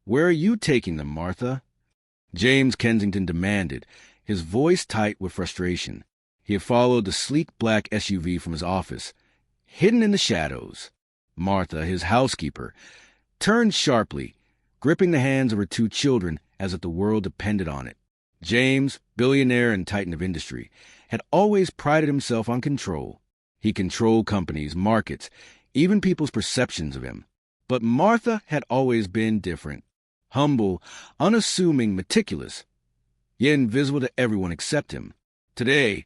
"Where are you taking them, Martha?" James Kensington demanded, his voice tight with frustration. He had followed the sleek black SUV from his office, hidden in the shadows. Martha, his housekeeper, turned sharply, gripping the hands of her 2 children as if the world depended on it. James, billionaire and titan of industry, had always prided himself on control. He controlled companies, markets, even people's perceptions of him. But Martha had always been different. Humble, unassuming, meticulous, yet invisible to everyone except him. Today,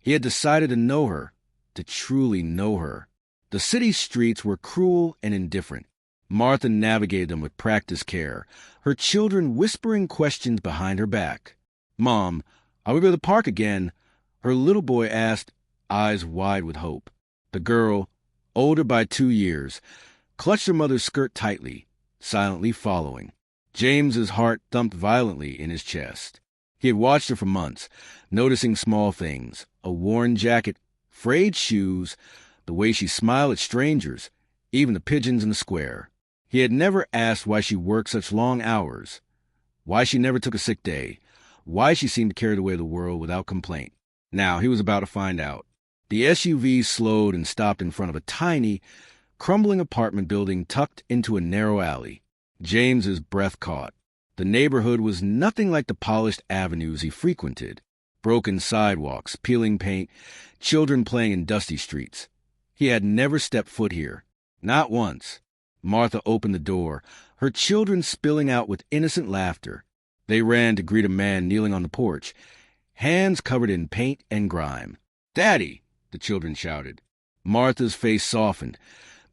he had decided to know her, to truly know her. The city streets were cruel and indifferent. Martha navigated them with practiced care, her children whispering questions behind her back. "Mom, are we going to the park again?" her little boy asked, eyes wide with hope. The girl, older by 2 years, clutched her mother's skirt tightly, silently following. James's heart thumped violently in his chest. He had watched her for months, noticing small things, a worn jacket, frayed shoes, the way she smiled at strangers, even the pigeons in the square. He had never asked why she worked such long hours, why she never took a sick day, why she seemed to carry the weight of the world without complaint. Now he was about to find out. The SUV slowed and stopped in front of a tiny, crumbling apartment building tucked into a narrow alley. James's breath caught. The neighborhood was nothing like the polished avenues he frequented. Broken sidewalks, peeling paint, children playing in dusty streets. He had never stepped foot here. Not once. Martha opened the door, her children spilling out with innocent laughter. They ran to greet a man kneeling on the porch, hands covered in paint and grime. "Daddy!" the children shouted. Martha's face softened,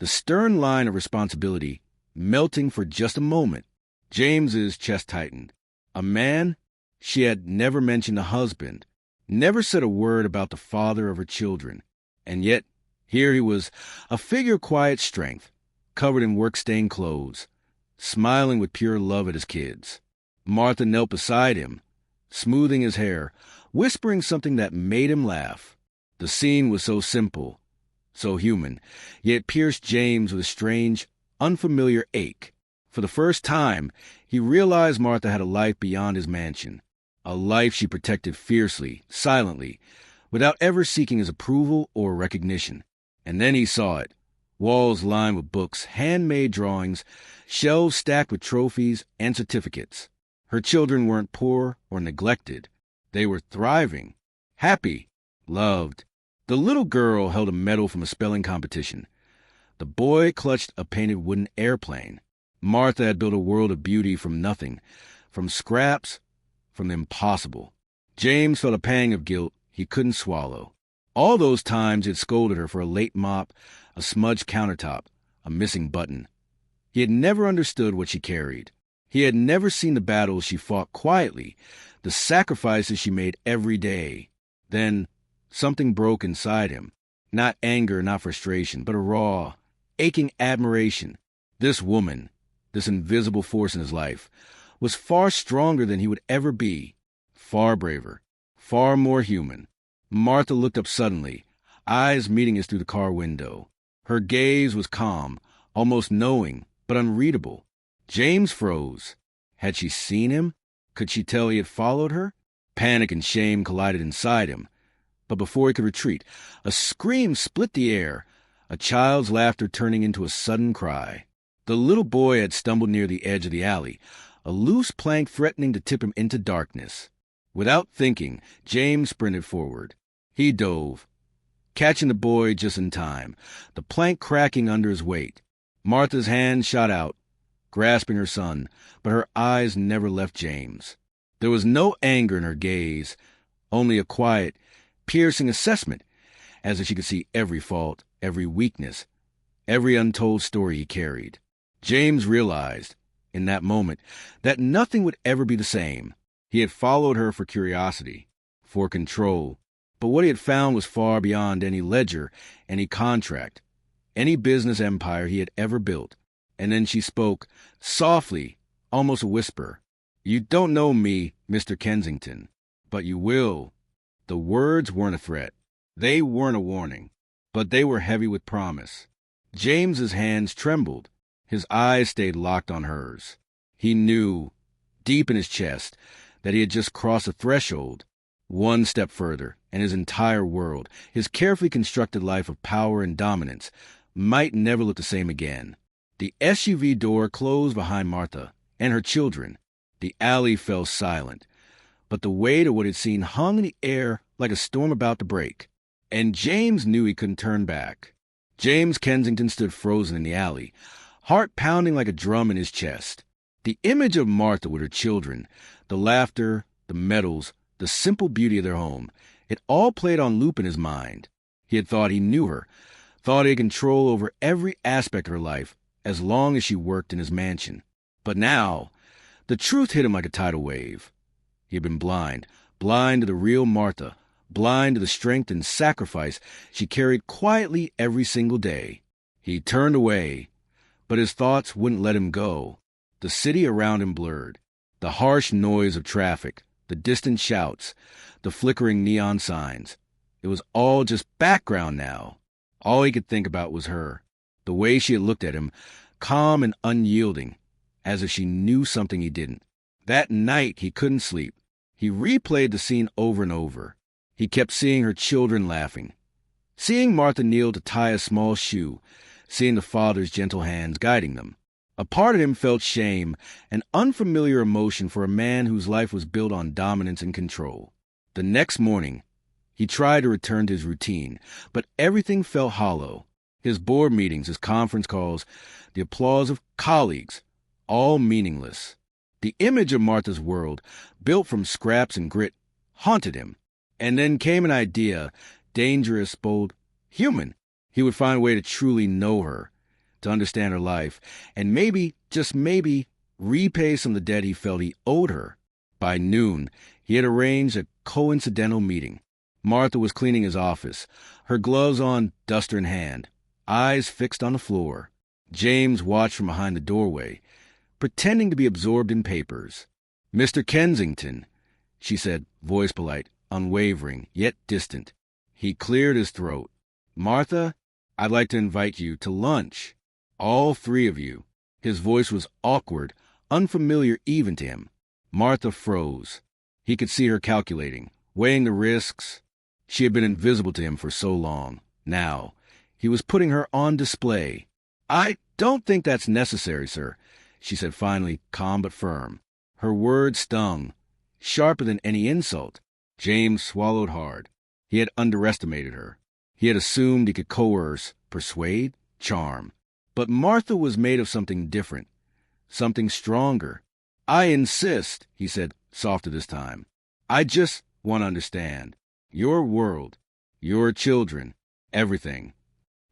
the stern line of responsibility melting for just a moment. James's chest tightened. A man? She had never mentioned a husband, never said a word about the father of her children. And yet, here he was, a figure of quiet strength, covered in work-stained clothes, smiling with pure love at his kids. Martha knelt beside him, smoothing his hair, whispering something that made him laugh. The scene was so simple, so human, yet pierced James with a strange, unfamiliar ache. For the first time, he realized Martha had a life beyond his mansion, a life she protected fiercely, silently, without ever seeking his approval or recognition. And then he saw it. Walls lined with books, handmade drawings, shelves stacked with trophies and certificates. Her children weren't poor or neglected. They were thriving, happy, loved. The little girl held a medal from a spelling competition. The boy clutched a painted wooden airplane. Martha had built a world of beauty from nothing, from scraps, from the impossible. James felt a pang of guilt he couldn't swallow. All those times he had scolded her for a late mop, a smudged countertop, a missing button. He had never understood what she carried. He had never seen the battles she fought quietly, the sacrifices she made every day. Then something broke inside him. Not anger, not frustration, but a raw, aching admiration. This woman, this invisible force in his life, was far stronger than he would ever be, far braver, far more human. Martha looked up suddenly, eyes meeting his through the car window. Her gaze was calm, almost knowing, but unreadable. James froze. Had she seen him? Could she tell he had followed her? Panic and shame collided inside him. But before he could retreat, a scream split the air, a child's laughter turning into a sudden cry. The little boy had stumbled near the edge of the alley, a loose plank threatening to tip him into darkness. Without thinking, James sprinted forward. He dove, catching the boy just in time, the plank cracking under his weight. Martha's hand shot out, grasping her son, but her eyes never left James. There was no anger in her gaze, only a quiet, piercing assessment, as if she could see every fault, every weakness, every untold story he carried. James realized, in that moment, that nothing would ever be the same. He had followed her for curiosity, for control, but what he had found was far beyond any ledger, any contract, any business empire he had ever built. And then she spoke, softly, almost a whisper. "You don't know me, Mr. Kensington, but you will." The words weren't a threat. They weren't a warning, but they were heavy with promise. James's hands trembled. His eyes stayed locked on hers. He knew, deep in his chest, that he had just crossed a threshold, one step further, and his entire world, his carefully constructed life of power and dominance, might never look the same again. The SUV door closed behind Martha and her children. The alley fell silent, but the weight of what he'd seen hung in the air like a storm about to break. And James knew he couldn't turn back. James Kensington stood frozen in the alley, heart pounding like a drum in his chest. The image of Martha with her children, the laughter, the medals, the simple beauty of their home, it all played on loop in his mind. He had thought he knew her, thought he had control over every aspect of her life as long as she worked in his mansion. But now, the truth hit him like a tidal wave. He had been blind to the real Martha, blind to the strength and sacrifice she carried quietly every single day. He turned away, but his thoughts wouldn't let him go. The city around him blurred. The harsh noise of traffic, the distant shouts, the flickering neon signs. It was all just background now. All he could think about was her, the way she had looked at him, calm and unyielding, as if she knew something he didn't. That night he couldn't sleep. He replayed the scene over and over. He kept seeing her children laughing, seeing Martha kneel to tie a small shoe, seeing the father's gentle hands guiding them. A part of him felt shame, an unfamiliar emotion for a man whose life was built on dominance and control. The next morning, he tried to return to his routine, but everything felt hollow. His board meetings, his conference calls, the applause of colleagues, all meaningless. The image of Martha's world, built from scraps and grit, haunted him. And then came an idea, dangerous, bold, human. He would find a way to truly know her, to understand her life, and maybe, just maybe, repay some of the debt he felt he owed her. By noon, he had arranged a coincidental meeting. Martha was cleaning his office, her gloves on, duster in hand, eyes fixed on the floor. James watched from behind the doorway, pretending to be absorbed in papers. "Mr. Kensington," she said, voice polite, unwavering, yet distant. He cleared his throat. "Martha, I'd like to invite you to lunch. All three of you." His voice was awkward, unfamiliar even to him. Martha froze. He could see her calculating, weighing the risks. She had been invisible to him for so long. Now, he was putting her on display. "I don't think that's necessary, sir," she said finally, calm but firm. Her words stung, sharper than any insult. James swallowed hard. He had underestimated her. He had assumed he could coerce, persuade, charm. But Martha was made of something different, something stronger. "I insist," he said, softer this time. "I just want to understand. Your world, your children, everything."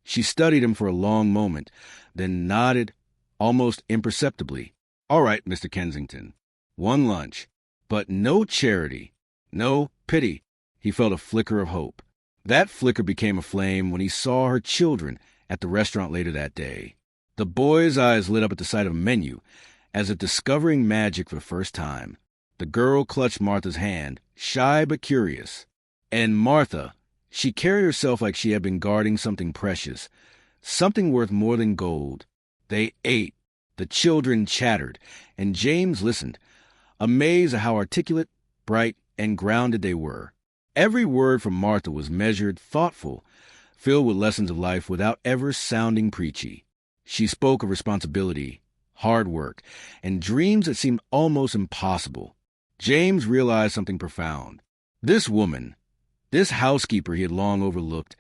She studied him for a long moment, then nodded, almost imperceptibly. "All right, Mr. Kensington. One lunch, but no charity, no pity." He felt a flicker of hope. That flicker became a flame when he saw her children at the restaurant later that day. The boy's eyes lit up at the sight of a menu, as if discovering magic for the first time. The girl clutched Martha's hand, shy but curious. And Martha, she carried herself like she had been guarding something precious, something worth more than gold. They ate. The children chattered, and James listened, amazed at how articulate, bright, and grounded they were. Every word from Martha was measured, thoughtful, filled with lessons of life without ever sounding preachy. She spoke of responsibility, hard work, and dreams that seemed almost impossible. James realized something profound. This woman, this housekeeper he had long overlooked,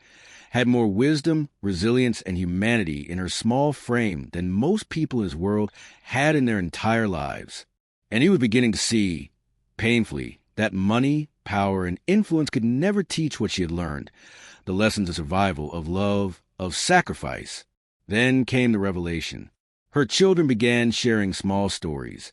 had more wisdom, resilience, and humanity in her small frame than most people in his world had in their entire lives. And he was beginning to see, painfully, that money, power, and influence could never teach what she had learned, the lessons of survival, of love, of sacrifice. Then came the revelation. Her children began sharing small stories,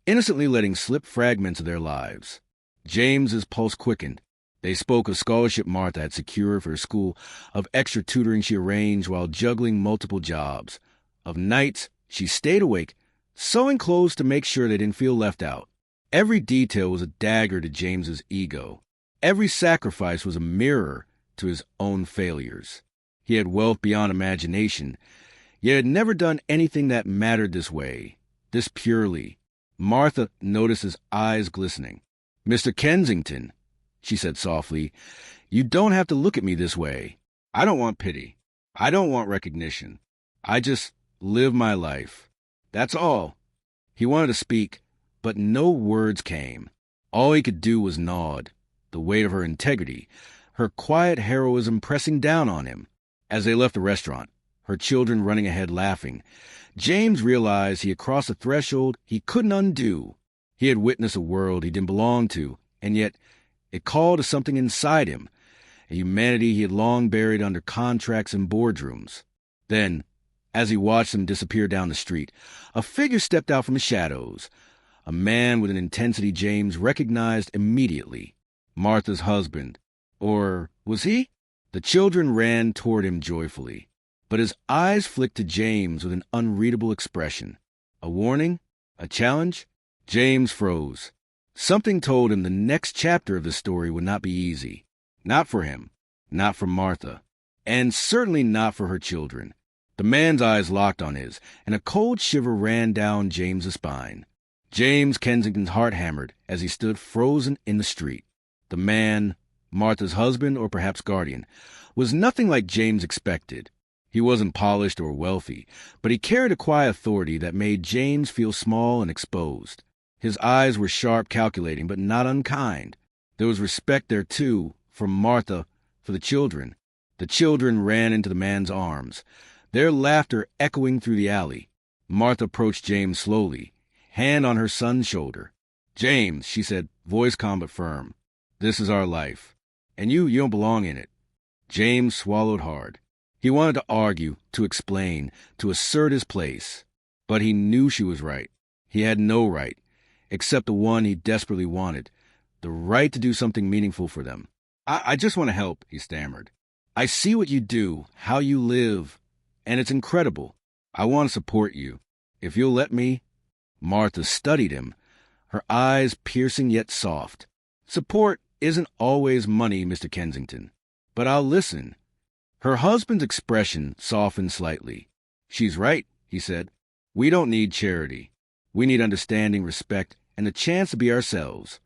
innocently letting slip fragments of their lives. James's pulse quickened. They spoke of scholarship Martha had secured for her school, of extra tutoring she arranged while juggling multiple jobs, of nights she stayed awake, sewing clothes to make sure they didn't feel left out. Every detail was a dagger to James's ego. Every sacrifice was a mirror to his own failures. He had wealth beyond imagination, yet had never done anything that mattered this way, this purely, Martha noticed his eyes glistening. "Mr. Kensington," she said softly, "you don't have to look at me this way. I don't want pity. I don't want recognition. I just live my life. That's all." He wanted to speak, but no words came. All he could do was nod, the weight of her integrity, her quiet heroism pressing down on him. As they left the restaurant, her children running ahead laughing, James realized he had crossed a threshold he couldn't undo. He had witnessed a world he didn't belong to, and yet it called to something inside him, a humanity he had long buried under contracts and boardrooms. Then, as he watched them disappear down the street, a figure stepped out from the shadows, a man with an intensity James recognized immediately. Martha's husband. Or was he? The children ran toward him joyfully, but his eyes flicked to James with an unreadable expression. A warning? A challenge? James froze. Something told him the next chapter of the story would not be easy. Not for him, not for Martha, and certainly not for her children. The man's eyes locked on his, and a cold shiver ran down James's spine. James Kensington's heart hammered as he stood frozen in the street. The man, Martha's husband or perhaps guardian, was nothing like James expected. He wasn't polished or wealthy, but he carried a quiet authority that made James feel small and exposed. His eyes were sharp, calculating, but not unkind. There was respect there, too, from Martha for the children. The children ran into the man's arms, their laughter echoing through the alley. Martha approached James slowly, hand on her son's shoulder. "James," she said, voice calm but firm, "this is our life, and you don't belong in it." James swallowed hard. He wanted to argue, to explain, to assert his place. But he knew she was right. He had no right, except the one he desperately wanted, the right to do something meaningful for them. I just want to help," he stammered. "I see what you do, how you live, and it's incredible. I want to support you. If you'll let me." Martha studied him, her eyes piercing yet soft. "Support isn't always money, Mr. Kensington, but I'll listen." Her husband's expression softened slightly. "She's right," he said. "We don't need charity. We need understanding, respect, and a chance to be ourselves."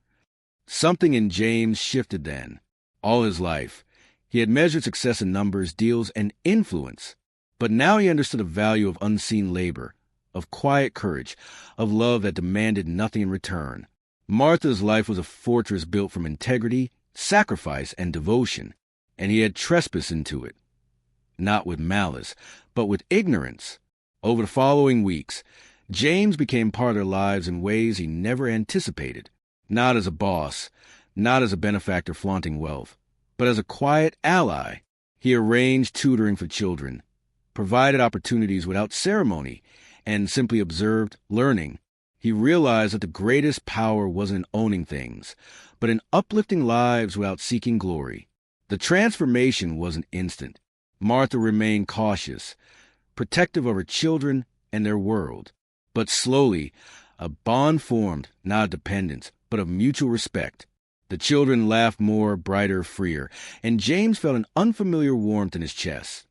Something in James shifted then. All his life, he had measured success in numbers, deals, and influence. But now he understood the value of unseen labor, of quiet courage, of love that demanded nothing in return. Martha's life was a fortress built from integrity, sacrifice, and devotion, and he had trespassed into it. Not with malice, but with ignorance. Over the following weeks, James became part of their lives in ways he never anticipated. Not as a boss, not as a benefactor flaunting wealth, but as a quiet ally. He arranged tutoring for children, provided opportunities without ceremony, and simply observed, learning. He realized that the greatest power wasn't in owning things, but in uplifting lives without seeking glory. The transformation wasn't instant. Martha remained cautious, protective of her children and their world. But slowly, a bond formed, not of dependence, but of mutual respect. The children laughed more, brighter, freer, and James felt an unfamiliar warmth in his chest.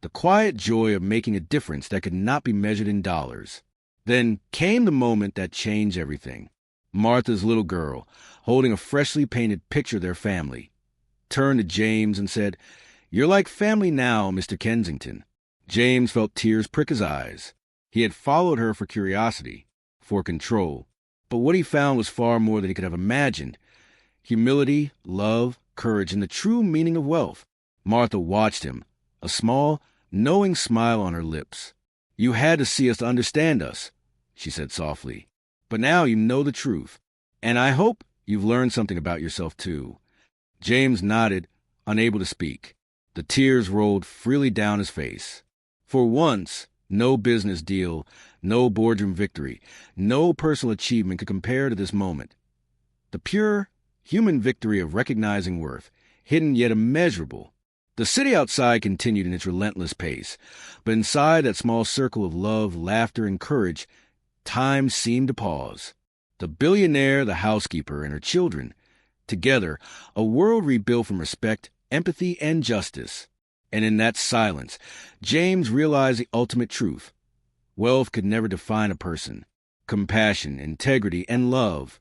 The quiet joy of making a difference that could not be measured in dollars. Then came the moment that changed everything. Martha's little girl, holding a freshly painted picture of their family, turned to James and said, "You're like family now, Mr. Kensington." James felt tears prick his eyes. He had followed her for curiosity, for control. But what he found was far more than he could have imagined. Humility, love, courage, and the true meaning of wealth. Martha watched him, a small, knowing smile on her lips. "You had to see us to understand us," she said softly. "But now you know the truth. And I hope you've learned something about yourself, too." James nodded, unable to speak. The tears rolled freely down his face. For once, no business deal, no boardroom victory, no personal achievement could compare to this moment. The pure, human victory of recognizing worth, hidden yet immeasurable. The city outside continued in its relentless pace, but inside that small circle of love, laughter, and courage, time seemed to pause. The billionaire, the housekeeper, and her children, together, a world rebuilt from respect, empathy, and justice. And in that silence, James realized the ultimate truth. Wealth could never define a person. Compassion, integrity, and love,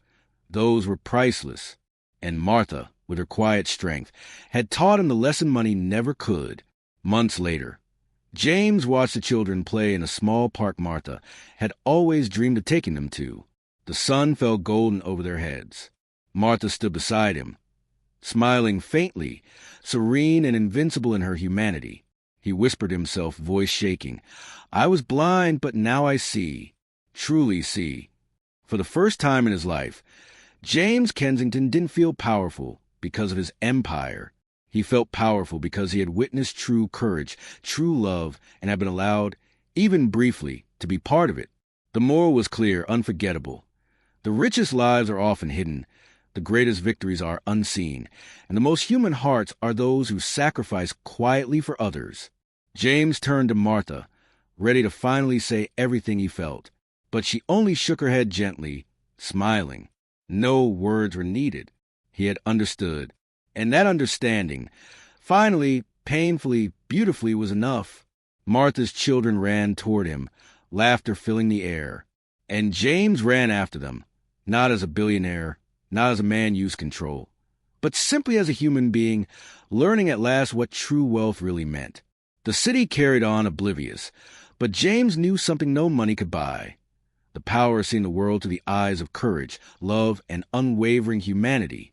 those were priceless. And Martha, with her quiet strength, had taught him the lesson money never could. Months later, James watched the children play in a small park Martha had always dreamed of taking them to. The sun fell golden over their heads. Martha stood beside him, smiling faintly, serene and invincible in her humanity. He whispered himself, voice shaking, "I was blind, but now I see, truly see." For the first time in his life, James Kensington didn't feel powerful because of his empire. He felt powerful because he had witnessed true courage, true love, and had been allowed, even briefly, to be part of it. The moral was clear, unforgettable. The richest lives are often hidden. The greatest victories are unseen. And the most human hearts are those who sacrifice quietly for others. James turned to Martha, ready to finally say everything he felt. But she only shook her head gently, smiling. No words were needed. He had understood. And that understanding, finally, painfully, beautifully, was enough. Martha's children ran toward him, laughter filling the air. And James ran after them, not as a billionaire, not as a man used control, but simply as a human being, learning at last what true wealth really meant. The city carried on oblivious, but James knew something no money could buy. The power of seeing the world through the eyes of courage, love, and unwavering humanity.